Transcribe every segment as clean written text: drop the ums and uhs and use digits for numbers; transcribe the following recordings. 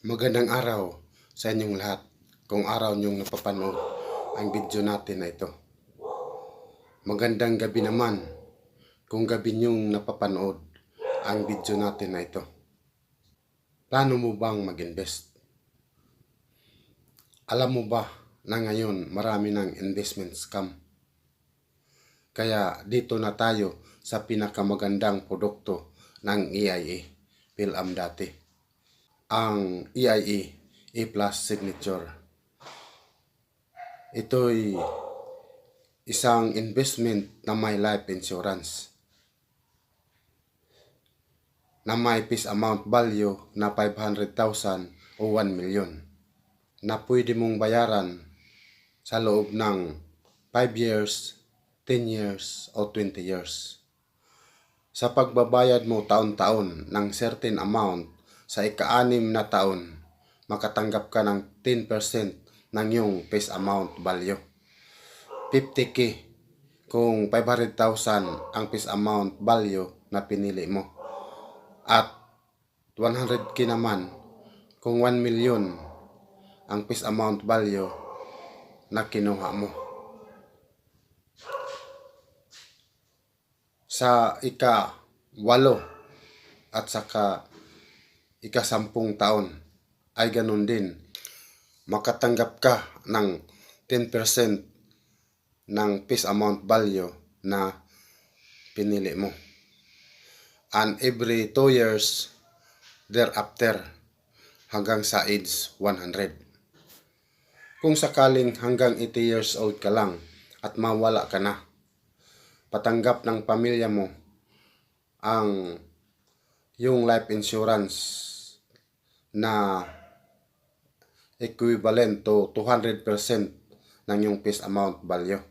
Magandang araw sa inyong lahat kung araw niyong napapanood ang video natin na ito. Magandang gabi naman kung gabi niyong napapanood ang video natin na ito. Plano mo bang mag-invest? Alam mo ba na ngayon marami ng investment scam? Kaya dito na tayo sa pinakamagandang produkto ng AIA, PhilAm dati. Ang AIA A+ Signature. Ito'y isang investment na may life insurance na may face amount value na 500,000 o 1 million na pwede mong bayaran sa loob ng 5 years, 10 years o 20 years. Sa pagbabayad mo taon-taon ng certain amount sa ika-6 na taon, makatanggap ka ng 10% ng iyong face amount value. 50k kung 500,000 ang face amount value na pinili mo. At 100k naman kung 1 million ang face amount value na kinuha mo. Sa ika-8 at saka ika-10 taon ay ganun din. Makatanggap ka ng 10% ng face amount value na pinili mo. And every 2 years thereafter hanggang sa age 100. Kung sakaling hanggang 80 years old ka lang at mawala ka na, patanggap ng pamilya mo ang yung life insurance na equivalent to 200% ng yung face amount value.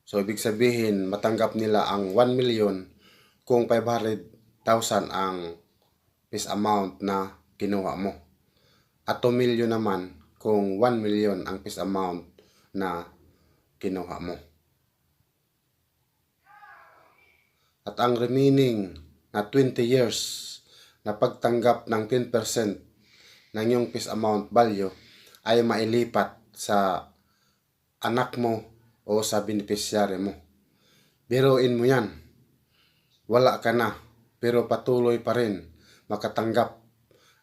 So, ibig sabihin, matanggap nila ang 1 million kung 500,000 ang face amount na kinuha mo. At 2 million naman kung 1 million ang face amount na kinuha mo. At ang remaining na 20 years na pagtanggap ng 10% ng yung face amount value ay mailipat sa anak mo o sa beneficiary mo. Biruin mo yan. Wala ka na pero patuloy pa rin makatanggap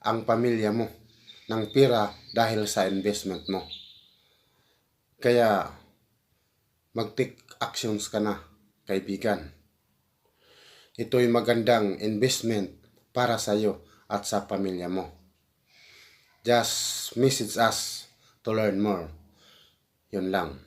ang pamilya mo ng pera dahil sa investment mo. Kaya mag-take actions ka na, kaibigan. Ito'y magandang investment para sa iyo at sa pamilya mo. Just message us to learn more. Yun lang.